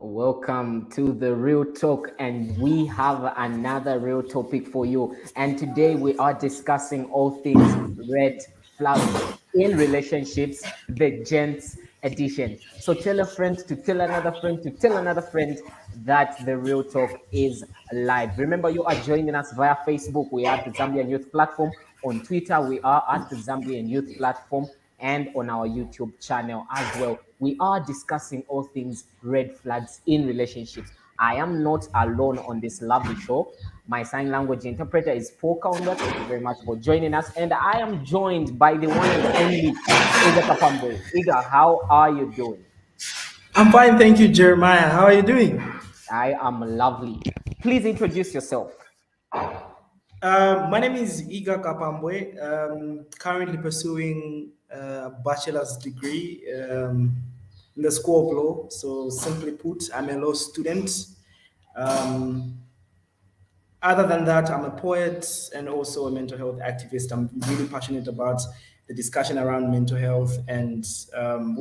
Welcome to the Real Talk, and we have another real topic for you. And today we are discussing all things red flags in relationships, the gents edition. So tell a friend to tell another friend to tell another friend that the Real Talk is live. Remember, you are joining us via Facebook. We are at the Zambian Youth Platform. On Twitter, we are at the Zambian Youth Platform, and on our YouTube channel as well. We are discussing all things red flags in relationships. I am not alone on this lovely show. My sign language interpreter is Paul Kaunda. Thank you very much for joining us. And I am joined by the one and only Iga Kapambo. Iga, how are you doing? I'm fine, thank you, Jeremiah. How are you doing? I am lovely. Please introduce yourself. My name is Iga Kapambwe. Currently pursuing a bachelor's degree in the School of Law. So, simply put, I'm a law student. Um, Other than that, I'm a poet and also a mental health activist. I'm really passionate about the discussion around mental health and,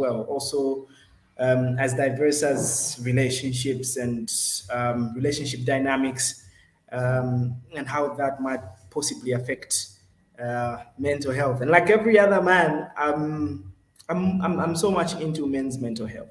also as diverse as relationships and relationship dynamics and how that might possibly affect mental health. And like every other man, I'm so much into men's mental health.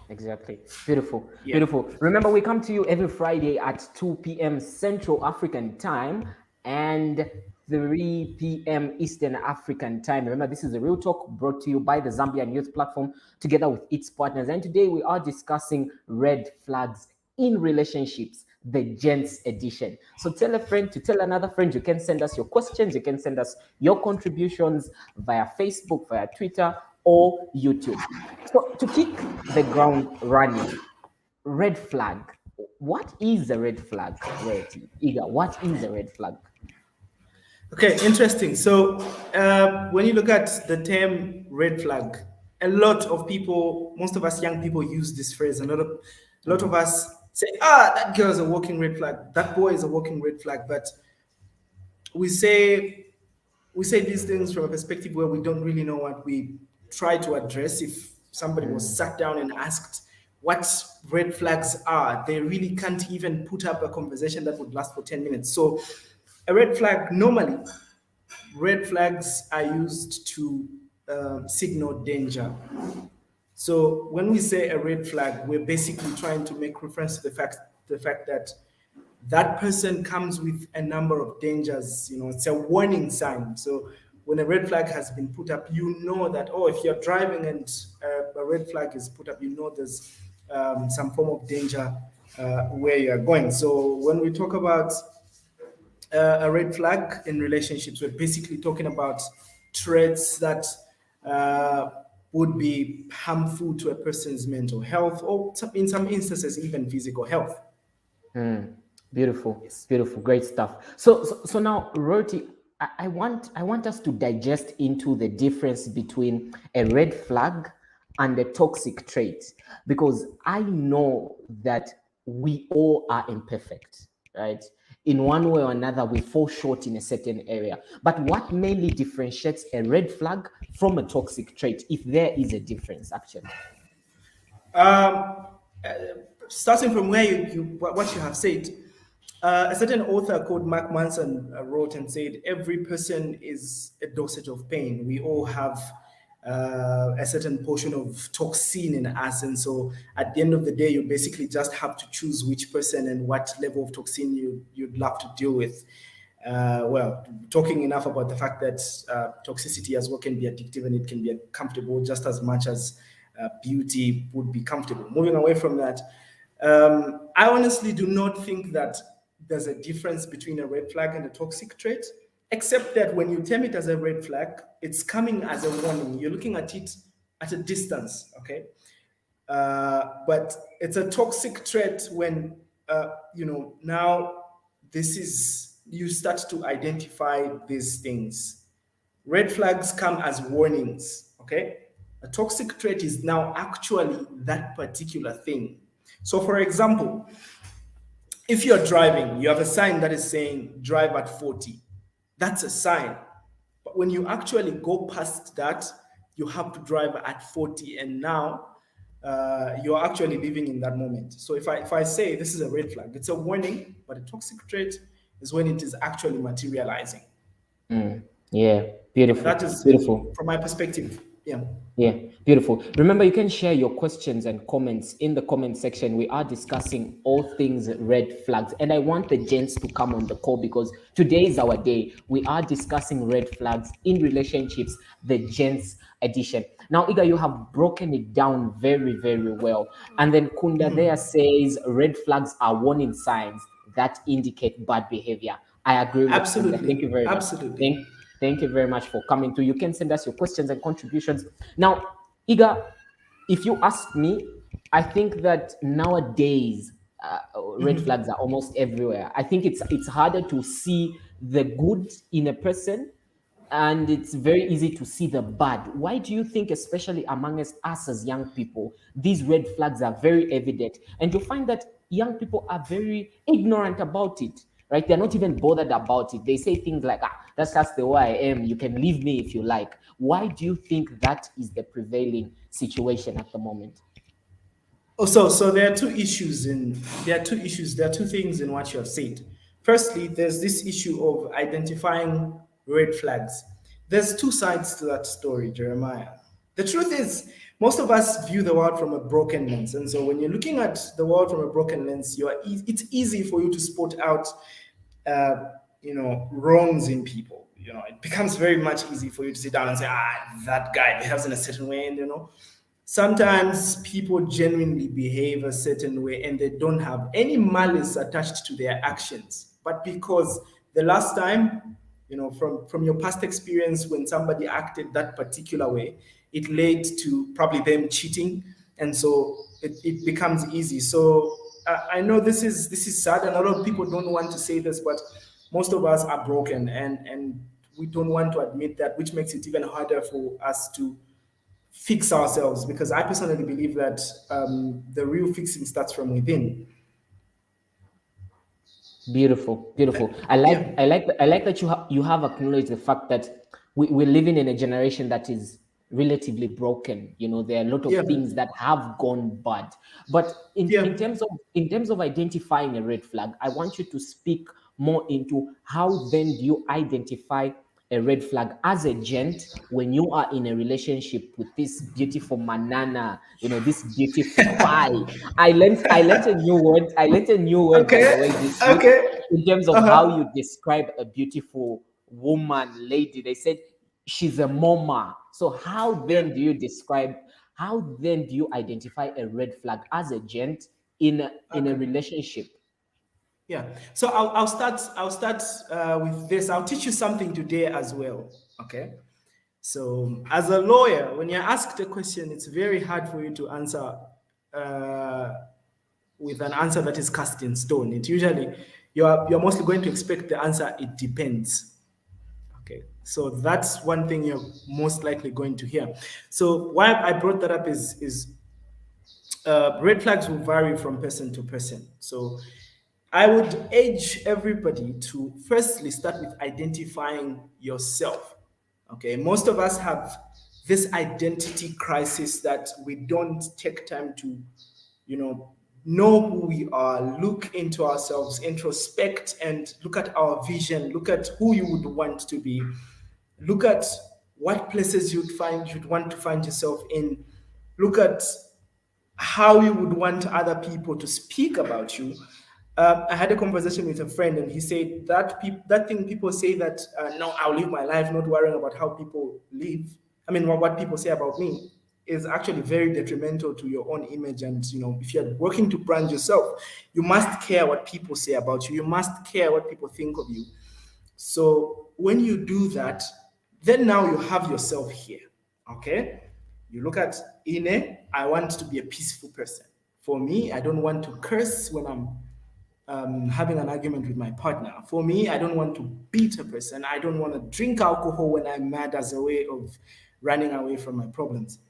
Exactly. Beautiful. Yeah. Beautiful. Remember, we come to you every Friday at 2 p.m. Central African time and 3 p.m. Eastern African time. Remember, this is a Real Talk brought to you by the Zambian Youth Platform together with its partners. And today we are discussing red flags in relationships, the gents edition. So tell a friend to tell another friend. You can send us your questions, you can send us your contributions via Facebook, via Twitter, or YouTube. So to kick the ground running, red flag. What is a red flag, Rarity? Iga, what is a red flag? Okay, interesting. So when you look at the term red flag, a lot of people, most of us young people use this phrase. A lot of us say, that girl is a walking red flag, that boy is a walking red flag. But we say we say these things from a perspective where we don't really know what we try to address. If somebody was sat down and asked what red flags are, they really can't even put up a conversation that would last for 10 minutes. So a red flag, normally red flags are used to signal danger. So when we say a red flag, we're basically trying to make reference to the fact that that person comes with a number of dangers. It's a warning sign. So when a red flag has been put up, you know that, if you're driving and a red flag is put up, you know there's some form of danger where you are going. So when we talk about a red flag in relationships, we're basically talking about traits that uh, would be harmful to a person's mental health, or in some instances, even physical health. Beautiful, Yes. beautiful, great stuff. So now, Roti, I want us to digest into the difference between a red flag and a toxic trait, because I know that we all are imperfect, right? In one way or another, we fall short in a certain area. But what mainly differentiates a red flag from a toxic trait, if there is a difference, actually? Um, uh, Starting from where what you have said, a certain author called Mark Manson wrote and said, "Every person is a dosage of pain. We all have a certain portion of toxin in us, and so at the end of the day, you basically just have to choose which person and what level of toxin you'd love to deal with." Talking enough about the fact that toxicity as well can be addictive and it can be comfortable just as much as beauty would be comfortable. Moving away from that, I honestly do not think that there's a difference between a red flag and a toxic trait, except that when you term it as a red flag, it's coming as a warning. You're looking at it at a distance, okay? But it's a toxic trait when now this is you start to identify these things. Red flags come as warnings, okay? A toxic trait is now actually that particular thing. So for example, if you're driving, you have a sign that is saying drive at 40. That's a sign. But when you actually go past that, you have to drive at 40. And now you're actually living in that moment. So if I say this is a red flag, it's a warning, but a toxic trait is when it is actually materializing. Yeah, beautiful, That is, beautiful. from my perspective. Yeah. Yeah, beautiful. Remember, you can share your questions and comments in the comment section. We are discussing all things red flags. And I want the gents to come on the call because today is our day. We are discussing red flags in relationships, the gents edition. Now, Iga, you have broken it down very, very well. And then Kunda there says red flags are warning signs that indicate bad behavior. I agree with Kunda. Thank Absolutely. you very much. Absolutely. Thank you very much for coming through. You can send us your questions and contributions. Now, Iga, if you ask me, I think that nowadays red flags are almost everywhere. I think it's harder to see the good in a person, and it's very easy to see the bad. Why do you think, especially among us as young people, these red flags are very evident? And you find that young people are very ignorant about it, right? They're not even bothered about it. They say things like, that's just the way I am. You can leave me if you like. Why do you think that is the prevailing situation at the moment? Oh, so there are two issues there are two things in what you have said. Firstly, there's this issue of identifying red flags. There's two sides to that story, Jeremiah. The truth is, most of us view the world from a broken lens, and so when you're looking at the world from a broken lens, it's easy for you to spot out, wrongs in people. It becomes very much easy for you to sit down and say, that guy behaves in a certain way, and sometimes people genuinely behave a certain way and they don't have any malice attached to their actions. But because the last time, from your past experience, when somebody acted that particular way, it led to probably them cheating. And so it becomes easy. So I know this is sad, and a lot of people don't want to say this, but most of us are broken, and we don't want to admit that, which makes it even harder for us to fix ourselves, because I personally believe that the real fixing starts from within. Beautiful, beautiful. Yeah, I like that you have acknowledged the fact that we're living in a generation that is relatively broken. There are a lot of yeah, things that have gone bad. But yeah. in terms of identifying a red flag, I want you to speak more into how then do you identify a red flag as a gent when you are in a relationship with this beautiful manana, this beautiful pie. I learned a new word. I learned a new word, by the way, Okay, this week, okay. in terms of how Uh-huh. you describe a beautiful woman, lady. They said she's a mama. So Yeah, how then do you identify a red flag as a gent in a okay. relationship? Yeah. So I'll start with this. I'll teach you something today as well. Okay. So as a lawyer, when you're asked a question, it's very hard for you to answer uh, with an answer that is cast in stone. It usually you're mostly going to expect the answer. It depends. Okay, so that's one thing you're most likely going to hear. So why I brought that up is red flags will vary from person to person. So I would urge everybody to firstly start with identifying yourself. Okay, most of us have this identity crisis that we don't take time to, you know who we are, look into ourselves, introspect, and look at our vision, look at who you would want to be, look at what places you'd want to find yourself in, look at how you would want other people to speak about you. I had a conversation with a friend, and he said that that thing people say that no, I'll live my life not worrying about how people live. I mean, what people say about me is actually very detrimental to your own image. And if you're working to brand yourself, you must care what people say about you. You must care what people think of you. So when you do that, then now you have yourself here. Okay? You look at Ine, I want to be a peaceful person. For me, I don't want to curse when I'm having an argument with my partner. For me, I don't want to beat a person. I don't want to drink alcohol when I'm mad as a way of running away from my problems.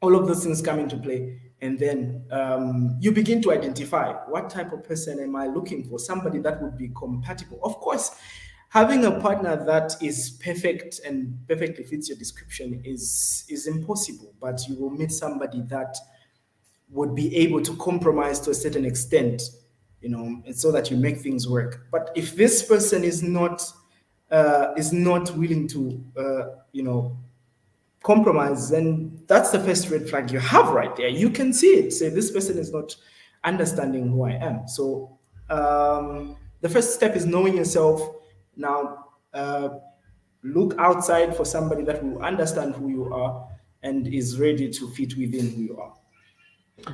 All of those things come into play, and then you begin to identify what type of person am I looking for. Somebody that would be compatible. Of course, having a partner that is perfect and perfectly fits your description is impossible, but you will meet somebody that would be able to compromise to a certain extent, and so that you make things work. But if this person is not willing to, compromise, then that's the first red flag you have right there. You can see it. Say this person is not understanding who I am. So the first step is knowing yourself. Now, look outside for somebody that will understand who you are and is ready to fit within who you are.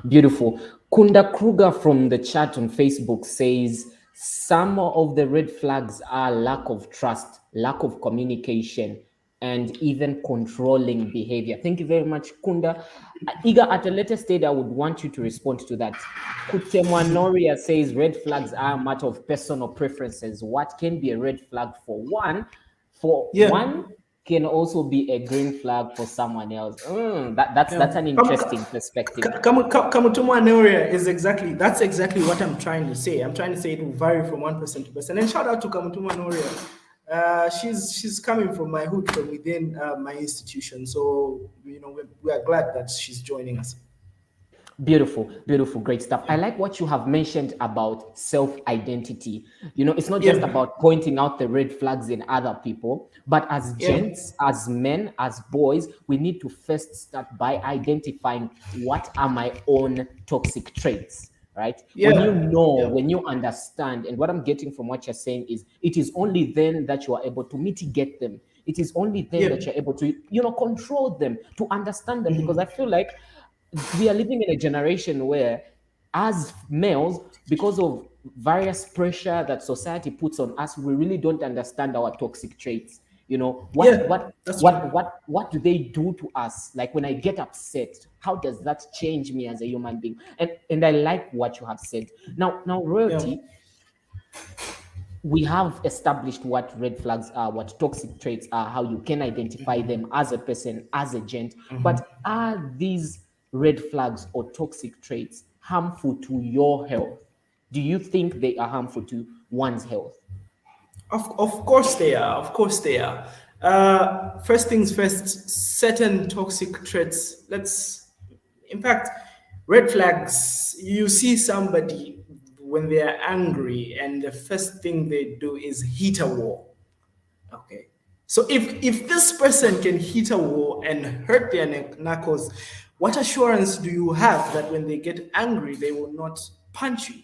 Beautiful. Kunda Kruger from the chat on Facebook says some of the red flags are lack of trust, lack of communication, and even controlling behavior. Thank you very much, Kunda. Iga, at a later stage, I would want you to respond to that. Kutemwa Noria says red flags are a matter of personal preferences. What can be a red flag for one? One can also be a green flag for someone else. That's an interesting perspective. Kamutumwa Noria is that's exactly what I'm trying to say. I'm trying to say it will vary from one person to person. And shout out to Kamutumwa Noria. She's coming from my hood, from within my institution. So we are glad that she's joining us. Beautiful, beautiful, great stuff. I like what you have mentioned about self-identity. It's not just about pointing out the red flags in other people, but as gents, as men, as boys, we need to first start by identifying what are my own toxic traits, right? When you understand, and what I'm getting from what you're saying is, it is only then that you are able to mitigate them. It is only then that you're able to, control them, to understand them, because I feel like we are living in a generation where, as males, because of various pressure that society puts on us, we really don't understand our toxic traits. What do they do to us? Like when I get upset, how does that change me as a human being? And I like what you have said. Now, Royalty, we have established what red flags are, what toxic traits are, how you can identify them as a person, as a gent. But are these red flags or toxic traits harmful to your health? Do you think they are harmful to one's health? Of course they are. Of course they are. First things first, certain toxic traits. In fact, red flags, you see somebody when they are angry and the first thing they do is hit a wall. Okay. So if this person can hit a wall and hurt their knuckles, what assurance do you have that when they get angry, they will not punch you?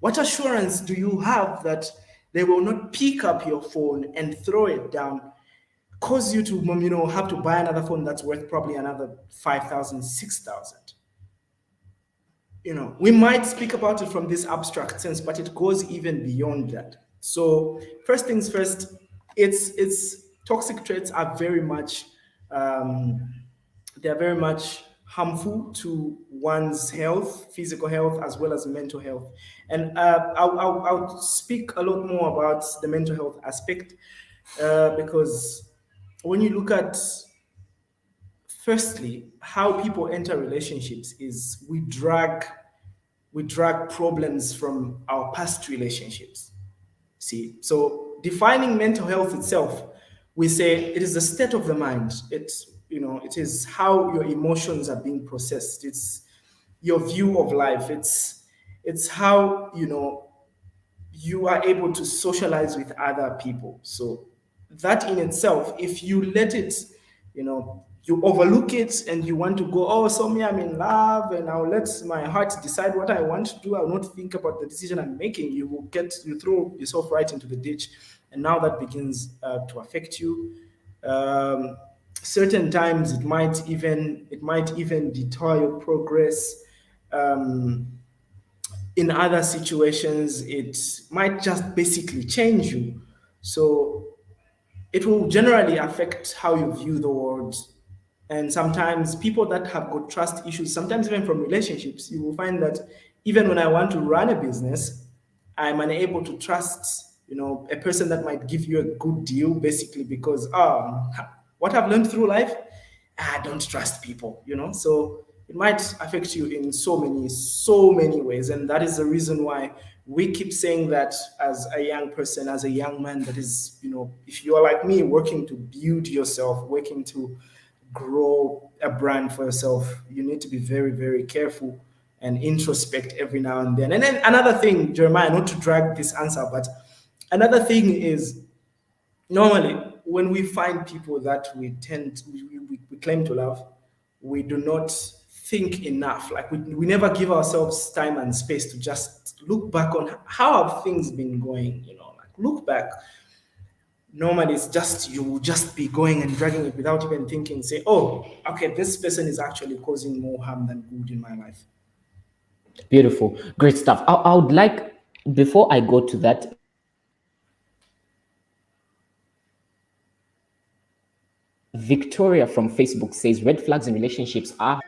What assurance do you have that they will not pick up your phone and throw it down, cause you to have to buy another phone that's worth probably another 5,000, 6,000? We might speak about it from this abstract sense, but it goes even beyond that. So first things first, it's toxic traits are very much they're very much harmful to one's health, physical health, as well as mental health. And I'll speak a lot more about the mental health aspect because when you look at, firstly, how people enter relationships is we drag problems from our past relationships. See, so defining mental health itself, we say it is the state of the mind. It is how your emotions are being processed. It's your view of life. It's how you are able to socialize with other people. So that in itself, if you let it, you overlook it and you want to go, oh, so me, I'm in love and I'll let my heart decide what I want to do. I'll not think about the decision I'm making. You throw yourself right into the ditch. And now that begins to affect you. Certain times it might even deter your progress. In other situations, it might just basically change you. So it will generally affect how you view the world. And sometimes people that have got trust issues, sometimes even from relationships, you will find that even when I want to run a business, I'm unable to trust, a person that might give you a good deal, basically because what I've learned through life, I don't trust people, So it might affect you in so many ways. And that is the reason why we keep saying that as a young person, as a young man, that is, if you are like me, working to build yourself, working to grow a brand for yourself, you need to be very, very careful and introspect every now and then. And then another thing, Jeremiah, not to drag this answer, but another thing is normally when we find people that we claim to love, we do not think enough. Like we never give ourselves time and space to just look back on how have things been going, like look back. Normally it's just you will just be going and dragging it without even thinking, say, oh, okay, this person is actually causing more harm than good in my life. Beautiful. Great stuff. I would like, before I go to that, Victoria from Facebook says red flags in relationships are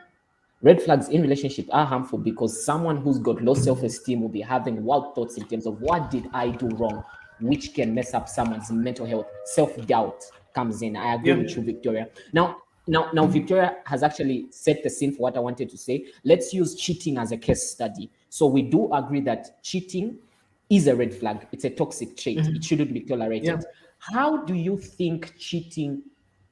harmful because someone who's got low self-esteem will be having wild thoughts in terms of what did I do wrong, which can mess up someone's mental health. Self-doubt comes in. I agree Yeah. with you, Victoria. Now, Victoria has actually set the scene for what I wanted to say. Let's use cheating as a case study. So we do agree that cheating is a red flag. It's a toxic trait. It shouldn't be Yeah. tolerated. How do you think cheating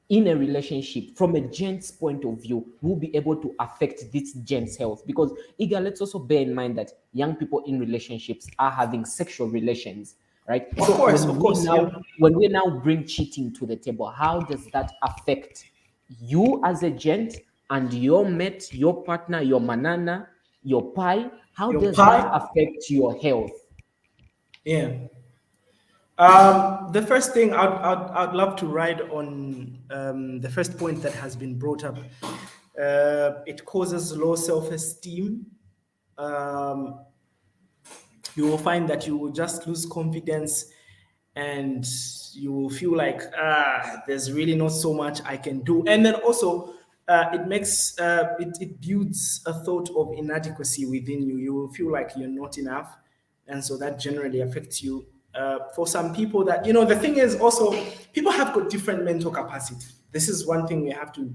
in a relationship, from a gent's point of view, will be able to affect this gent's health? Because, Iga, let's also bear in mind that young people in relationships are having sexual relations, right? So Of course, yeah. when we now bring cheating to the table, how does that affect you as a gent and your mate, your partner, your manana, your pie? How Your does that pie. affect your health? Yeah. The first thing I'd love to ride on the first point that has been brought up. It causes low self-esteem. Um, you will find that you will just lose confidence, and you will feel like there's really not so much I can do. And then also it builds a thought of inadequacy within you. You will feel like you're not enough, and so that generally affects you. For some people, that the thing is also, people have got different mental capacity. This is one thing we have to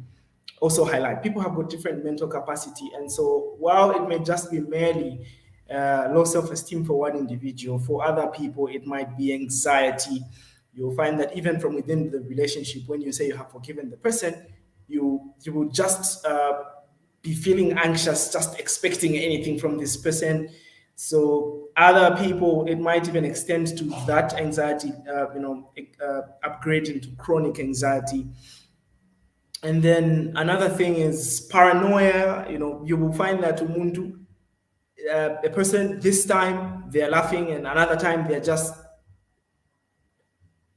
also highlight. People have got different mental capacity, and so while it may just be merely low self-esteem for one individual, for other people it might be anxiety. You'll find that even from within the relationship, when you say you have forgiven the person, you will just be feeling anxious, just expecting anything from this person. So other people, it might even extend to that anxiety, upgrade into chronic anxiety. And then another thing is paranoia. You will find that umuntu, a person, this time they're laughing and another time they're just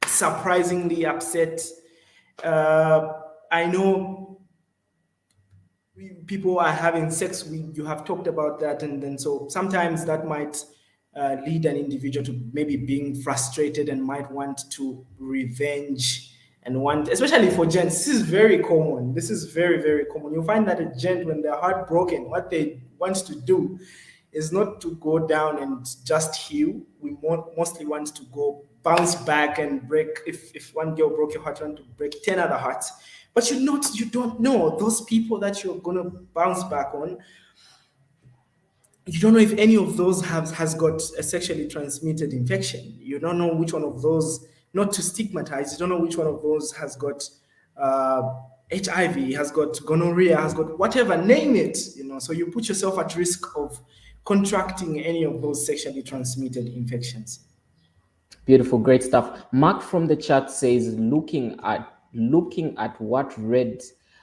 surprisingly upset. I know people are having sex. You have talked about that, and then so sometimes that might lead an individual to maybe being frustrated and might want to revenge and want, especially for gents, this is very common. This is very, very common. You'll find that a gent, when they're heartbroken, what they want to do is not to go down and just heal. We mostly want to go bounce back and break. If one girl broke your heart, you want to break 10 other hearts. But you don't know those people that you're gonna bounce back on. You don't know if any of those has got a sexually transmitted infection. You don't know which one of those, not to stigmatize, you don't know which one of those has got HIV, has got gonorrhea, has got whatever, name it. So you put yourself at risk of contracting any of those sexually transmitted infections. Beautiful, great stuff. Mark from the chat says, looking at what red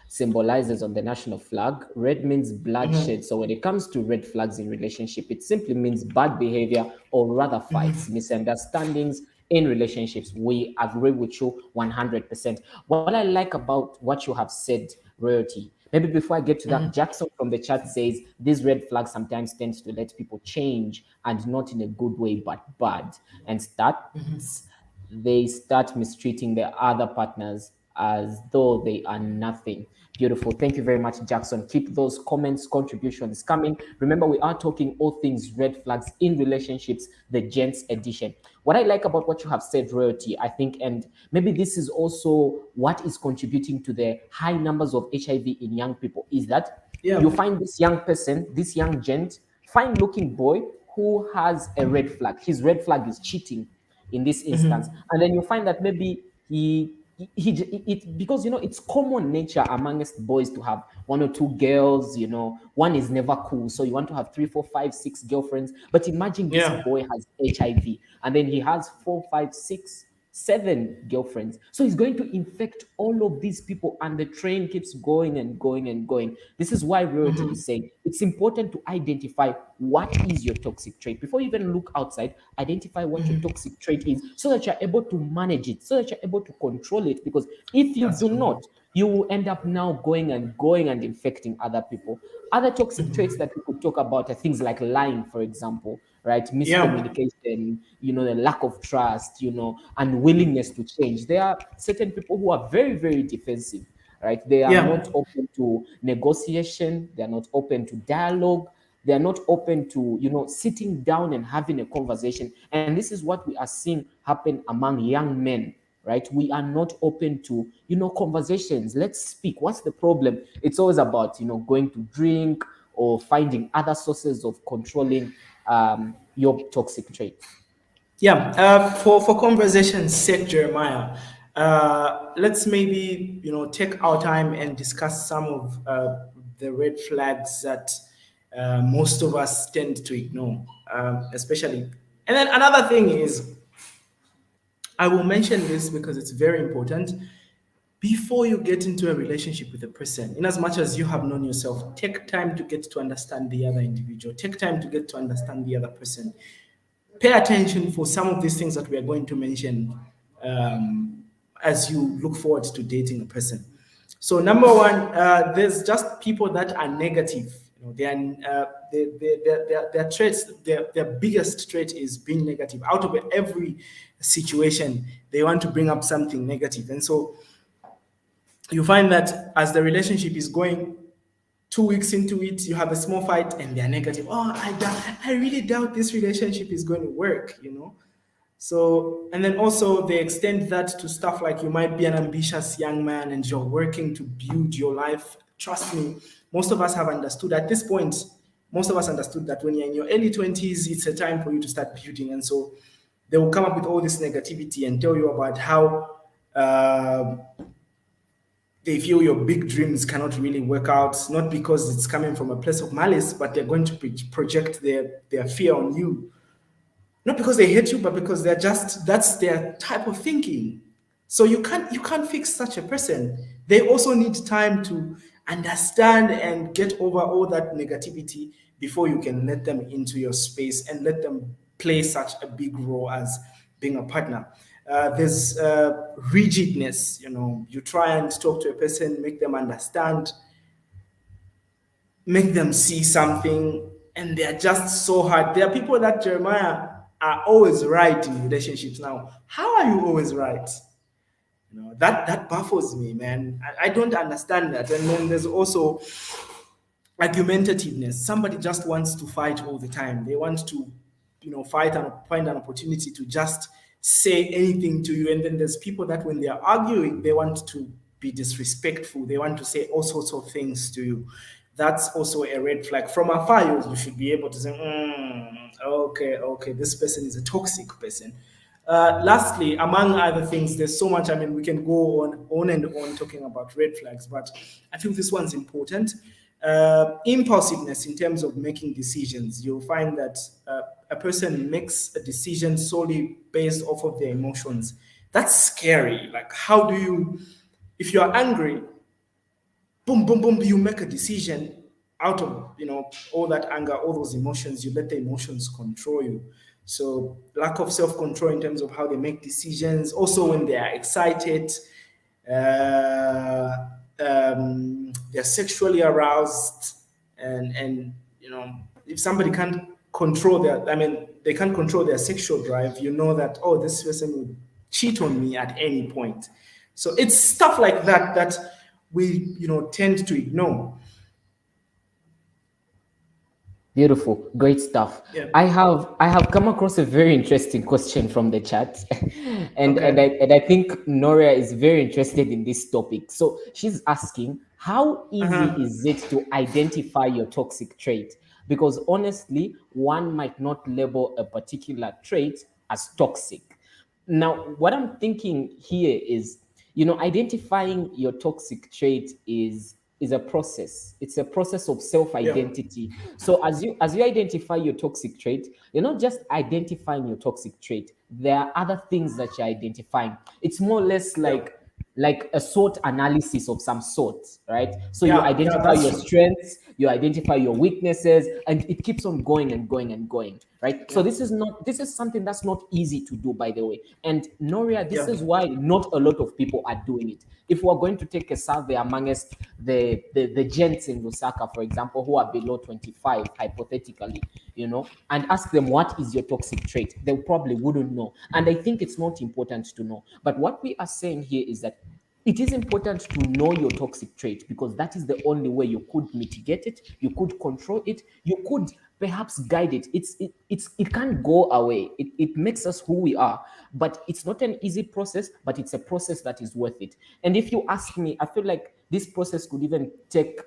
symbolizes on the national flag, red means bloodshed. So when it comes to red flags in relationship, it simply means bad behavior, or rather fights, misunderstandings in relationships. We agree with you 100%. What I like about what you have said, Royalty, maybe before I get to that, Jackson from the chat says these red flags sometimes tend to let people change, and not in a good way, but bad. And they start mistreating their other partners as though they are nothing. Beautiful. Thank you very much, Jackson. Keep those comments, contributions coming. Remember, we are talking all things red flags in relationships, the gents edition. What I like about what you have said, Royalty, I think, and maybe this is also what is contributing to the high numbers of HIV in young people, is that Yeah. you find this young person, this young gent, fine looking boy who has a red flag. His red flag is cheating in this instance. And then you find that maybe he it because it's common nature amongst boys to have one or two girls. One is never cool, so you want to have three, four, five, six girlfriends. But imagine this Yeah. boy has HIV, and then he has four, five, six, seven girlfriends. So he's going to infect all of these people, and the train keeps going and going and going. This is why Rarity is saying it's important to identify what is your toxic trait before you even look outside. Identify what your toxic trait is, so that you're able to manage it, so that you're able to control it. Because if you That's do true. not, you will end up now going and infecting other people. Other toxic traits that we could talk about are things like lying, for example, right? Yeah. Miscommunication, the lack of trust, and willingness to change. There are certain people who are very, very defensive, right? They are Yeah. not open to negotiation, they are not open to dialogue, they are not open to, sitting down and having a conversation. And this is what we are seeing happen among young men, right? We are not open to, conversations. Let's speak. What's the problem? It's always about, going to drink or finding other sources of controlling your toxic trait. Yeah, for conversation's sake, Jeremiah, let's maybe take our time and discuss some of the red flags that most of us tend to ignore, especially. And then another thing is, I will mention this because it's very important. Before you get into a relationship with a person, in as much as you have known yourself, take time to get to understand the other individual. Take time to get to understand the other person. Pay attention for some of these things that we are going to mention as you look forward to dating a person. So, number one, there's just people that are negative. They are, their traits, their biggest trait is being negative. Out of every situation, they want to bring up something negative. And so you find that as the relationship is going, 2 weeks into it, you have a small fight and they're negative. Oh, I really doubt this relationship is going to work. So, and then also they extend that to stuff like you might be an ambitious young man and you're working to build your life. Trust me, most of us have understood at this point, most of us understood that when you're in your early 20s, it's a time for you to start building. And so they will come up with all this negativity and tell you about how they feel your big dreams cannot really work out, not because it's coming from a place of malice, but they're going to project their fear on you. Not because they hate you, but because they're just that's their type of thinking. So you can't fix such a person. They also need time to understand and get over all that negativity before you can let them into your space and let them play such a big role as being a partner. There's rigidness. You try and talk to a person, make them understand, make them see something, and they're just so hard. There are people that, Jeremiah, are always right in relationships. Now, how are you always right? That baffles me, man. I don't understand that. And then there's also argumentativeness. Somebody just wants to fight all the time. They want to, fight and find an opportunity to just say anything to you. And then there's people that when they are arguing, they want to be disrespectful. They want to say all sorts of things to you. That's also a red flag. From afar, you should be able to say, okay, this person is a toxic person. Lastly, among other things, there's so much. I mean, we can go on and on talking about red flags, but I feel this one's important. Impulsiveness in terms of making decisions. You'll find that a person makes a decision solely based off of their emotions. That's scary. Like, how do you, if you're angry, boom, boom, boom, you make a decision out of all that anger, all those emotions. You let the emotions control you. So lack of self-control in terms of how they make decisions. Also, when they are excited, they're sexually aroused, and if somebody can't control their, I mean, they can't control their sexual drive. You know that, oh, this person would cheat on me at any point. So it's stuff like that we tend to ignore. Beautiful, great stuff. Yeah. I have come across a very interesting question from the chat, Okay. and I think Noria is very interested in this topic. So she's asking, how easy Uh-huh. is it to identify your toxic trait? Because honestly, one might not label a particular trait as toxic. Now, what I'm thinking here is, Identifying your toxic trait is a process. It's a process of Yeah. self-identity. So as you identify your toxic trait, you're not just identifying your toxic trait. There are other things that you're identifying. It's more or less Yeah. like a SWOT analysis of some sort, right? So you Yeah. Yeah. identify That's your true. strengths, you identify your weaknesses, and it keeps on going and going and going, right? So Yeah. this is something that's not easy to do, by the way. And Noria, this Yeah. is why not a lot of people are doing it. If we're going to take a survey amongst the gents in Lusaka, for example, who are below 25, hypothetically, and ask them what is your toxic trait, they probably wouldn't know. And I think it's not important to know. But what we are saying here is that it is important to know your toxic trait, because that is the only way you could mitigate it, you could control it, you could perhaps guide it. It can't go away. It makes us who we are, but it's not an easy process, but it's a process that is worth it. And if you ask me, I feel like this process could even take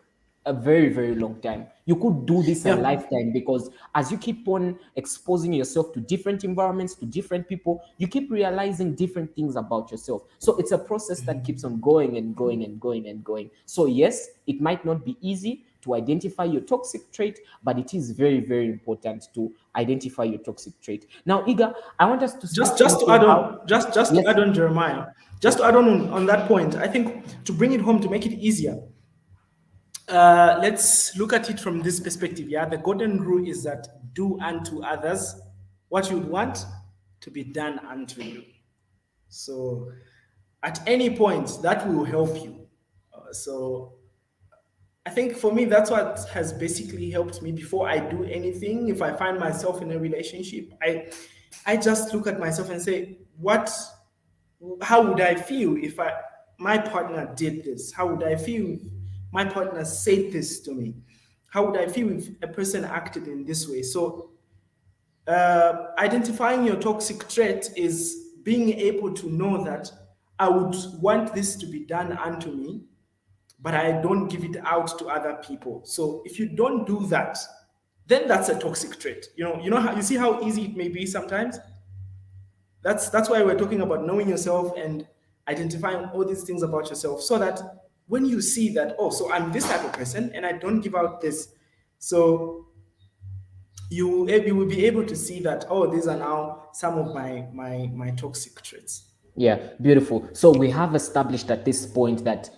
a very, very long time. You could do this a Yeah. lifetime, because as you keep on exposing yourself to different environments, to different people, you keep realizing different things about yourself. So it's a process that keeps on going and going and going and going. So yes, it might not be easy to identify your toxic trait, but it is very, very important to identify your toxic trait. Now, Iga, I want us to speak Just to into add how. on, just to Yes. add on, Jeremiah, just to add on that point, I think to bring it home, to make it easier, let's look at it from this perspective. Yeah, the golden rule is that do unto others what you would want to be done unto you. So at any point, that will help you. So I think for me, that's what has basically helped me before I do anything. If I find myself in a relationship, I just look at myself and say, how would I feel if my partner did this? How would I feel if my partner said this to me? How would I feel if a person acted in this way? So identifying your toxic trait is being able to know that I would want this to be done unto me, but I don't give it out to other people. So if you don't do that, then that's a toxic trait. You know how you see how easy it may be sometimes. That's why we're talking about knowing yourself and identifying all these things about yourself, so that when you see that, oh, so I'm this type of person and I don't give out this, so you will be able to see that, oh, these are now some of my toxic traits. Yeah, beautiful. So we have established at this point that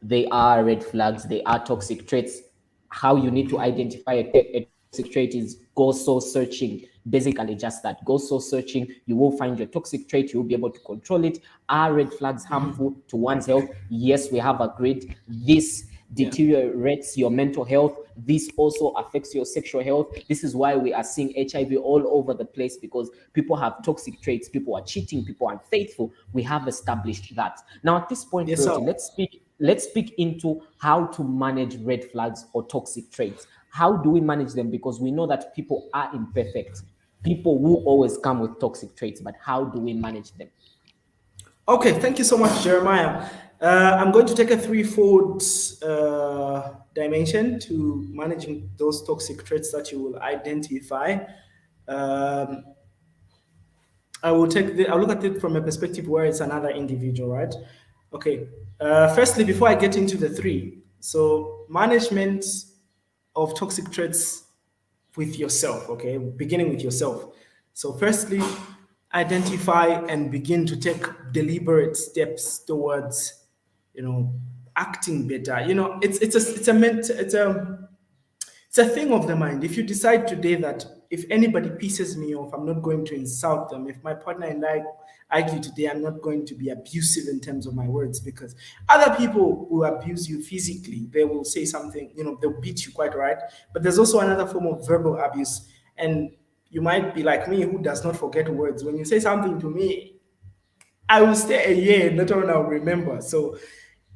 they are red flags, they are toxic traits. How you need to identify a toxic trait is go soul searching. Basically, just that. Go soul searching. You will find your toxic trait. You will be able to control it. Are red flags harmful to one's health? Yes, we have agreed. This Yeah. deteriorates your mental health. This also affects your sexual health. This is why we are seeing HIV all over the place, because people have toxic traits, people are cheating, people are unfaithful. We have established that. Now, at this point, Yes, sir. Royalty, let's speak into how to manage red flags or toxic traits. How do we manage them? Because we know that people are imperfect. People will always come with toxic traits, but how do we manage them? Okay, thank you so much, Jeremiah. I'm going to take a threefold dimension to managing those toxic traits that you will identify. Um, I'll look at it from a perspective where it's another individual, right? Okay. Firstly, before I get into the three, so management of toxic traits with yourself, okay? Beginning with yourself. So, firstly, identify and begin to take deliberate steps towards, you know, acting better. It's a thing of the mind. If you decide today that if anybody pisses me off, I'm not going to insult them. If my partner and I argue today, I'm not going to be abusive in terms of my words, because other people who abuse you physically, they will say something, they'll beat you, quite right. But there's also another form of verbal abuse. And you might be like me, who does not forget words. When you say something to me, I will stay a year and later on I'll remember. So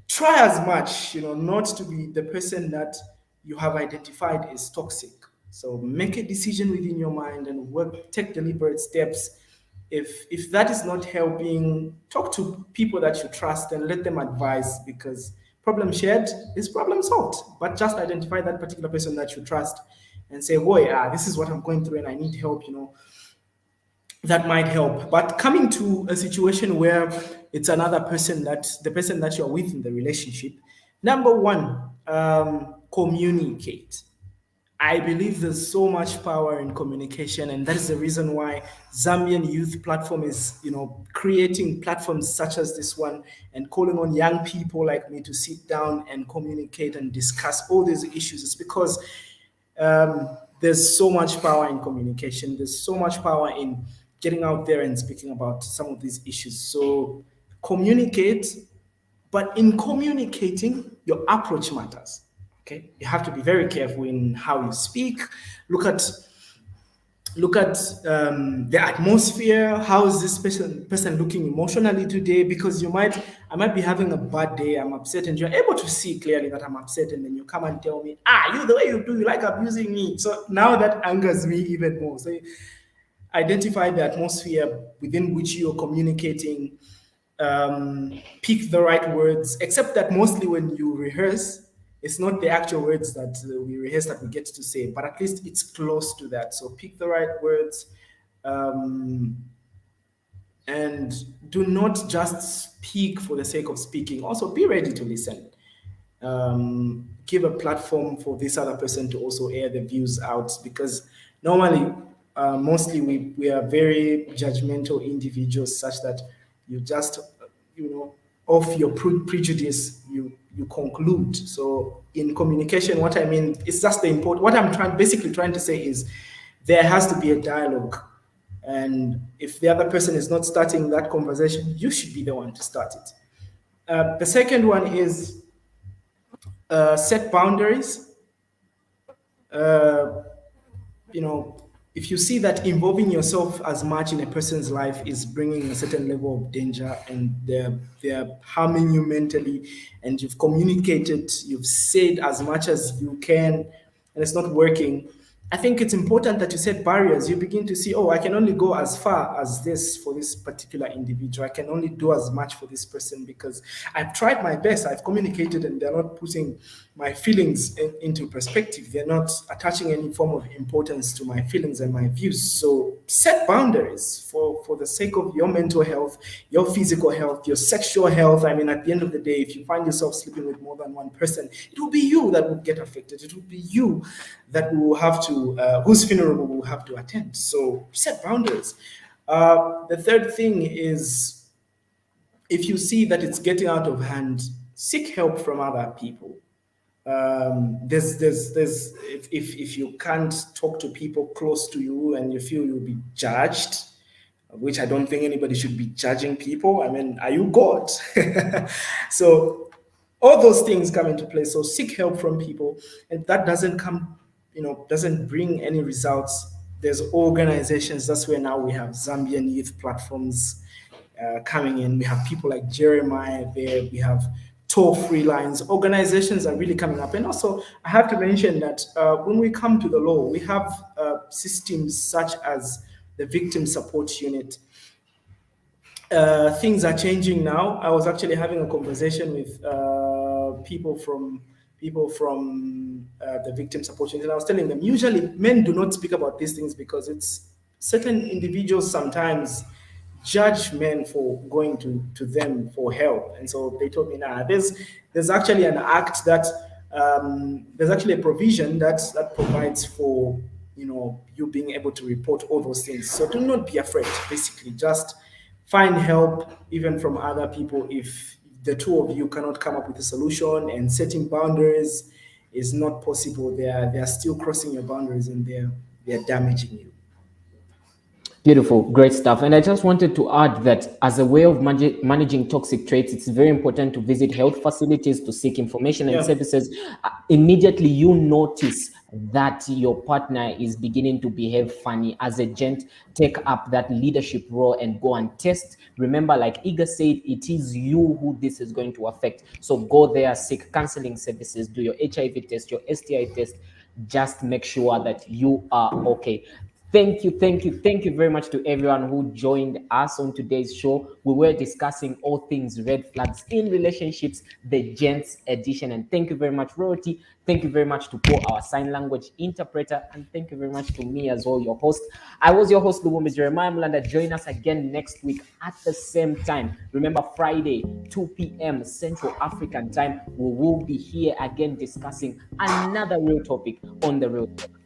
try as much, not to be the person that you have identified as toxic. So make a decision within your mind and take deliberate steps. If that is not helping, talk to people that you trust and let them advise, because problem shared is problem solved. But just identify that particular person that you trust and say, boy, this is what I'm going through and I need help, that might help. But coming to a situation where it's another person, that the person that you're with in the relationship, number one, communicate. I believe there's so much power in communication, and that is the reason why Zambian Youth Platform is, creating platforms such as this one and calling on young people like me to sit down and communicate and discuss all these issues. It's because there's so much power in communication. There's so much power in getting out there and speaking about some of these issues. So communicate, but in communicating, your approach matters. Okay, you have to be very careful in how you speak. Look at the atmosphere. How is this person looking emotionally today? Because I might be having a bad day, I'm upset, and you're able to see clearly that I'm upset, and then you come and tell me, you, the way you do, you like abusing me. So now that angers me even more. So identify the atmosphere within which you're communicating, pick the right words, except that mostly when you rehearse, it's not the actual words that we rehearse that we get to say, but at least it's close to that. So pick the right words, and do not just speak for the sake of speaking. Also, be ready to listen. Give a platform for this other person to also air the views out, because normally, mostly we are very judgmental individuals, such that you just, off your prejudice, you conclude. So in communication, what I mean, it's just the important, what I'm basically trying to say is there has to be a dialogue. And if the other person is not starting that conversation, you should be the one to start it. The second one is set boundaries. If you see that involving yourself as much in a person's life is bringing a certain level of danger, and they're harming you mentally, and you've communicated, you've said as much as you can, and it's not working, I think it's important that you set barriers. You begin to see, I can only go as far as this for this particular individual. I can only do as much for this person because I've tried my best. I've communicated, and they're not putting my feelings into perspective. They're not attaching any form of importance to my feelings and my views. So set boundaries for the sake of your mental health, your physical health, your sexual health. I mean, at the end of the day, if you find yourself sleeping with more than one person, it will be you that will get affected. It will be you that will have to, whose funeral we will have to attend. So set boundaries. The third thing is, if you see that it's getting out of hand, seek help from other people. If you can't talk to people close to you and you feel you'll be judged, which I don't think anybody should be judging people. I mean, are you God? So all those things come into play. So seek help from people, and that doesn't bring any results. There's organizations. That's where now we have Zambian Youth Platforms coming in. We have people like Jeremiah there. We have toll-free lines. Organizations are really coming up. And also, I have to mention that when we come to the law, we have systems such as the Victim Support Unit. Things are changing now. I was actually having a conversation with people from the Victim Support Unit, and I was telling them, usually men do not speak about these things because it's certain individuals sometimes judge men for going to them for help. And so they told me, there's actually an act that there's actually a provision that provides for you being able to report all those things. So do not be afraid. Basically, just find help even from other people if the two of you cannot come up with a solution, and setting boundaries is not possible. They are still crossing your boundaries, and they're damaging you. Beautiful, great stuff. And I just wanted to add that as a way of managing toxic traits, it's very important to visit health facilities to seek information and services. Immediately you notice that your partner is beginning to behave funny, as a gent, take up that leadership role and go and test. Remember, like Iga said, it is you who this is going to affect. So go there, seek counseling services, do your HIV test, your STI test. Just make sure that you are okay. Thank you, thank you, thank you very much to everyone who joined us on today's show. We were discussing all things red flags in relationships, the gents edition. And thank you very much, Royalty. Thank you very much to Paul, our sign language interpreter. And thank you very much to me as well, your host. I was your host, Lumumbi Jeremiah Mulanda. Join us again next week at the same time. Remember, Friday, 2 p.m. Central African time, we will be here again discussing another real topic on the Real Talk.